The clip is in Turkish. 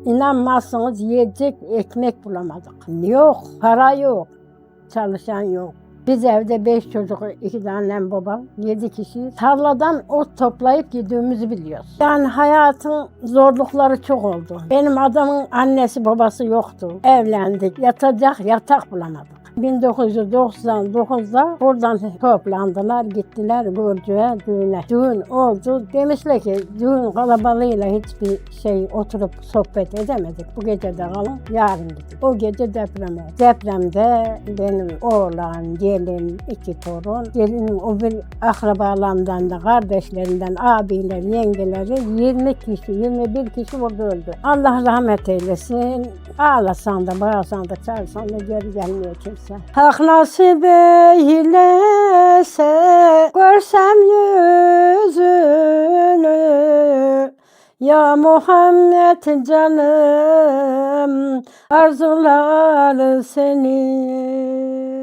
İnanmazsınız yiyecek ekmek bulamadık. Yok, para yok, çalışan yok. Biz evde 5 çocuk, 2 tane annem babam, 7 kişi. Tarladan ot toplayıp yediğimizi biliyoruz. Yani hayatın zorlukları çok oldu. Benim adamın annesi babası yoktu. Evlendik, yatacak yatak bulamadık. 1999'da buradan toplandılar, gittiler Gürcü'ye düğüne. Düğün oldu. Demişler ki düğün kalabalığıyla hiçbir şey oturup sohbet edemedik. Bu gece de kalın, yarın gidin. O gece deprem oldu. Depremde benim oğlan, gelin, 2 torun, gelinin o bir akrabalarından da, kardeşlerinden, abiler, yengeleri 20 kişi, 21 kişi burada öldü. Allah rahmet eylesin. Ağlasan da, bağırsan da, çağırsan da geri gelmiyor kimse. Hak nasip eylese, görsem yüzünü. Ya Muhammed canım, arzular seni.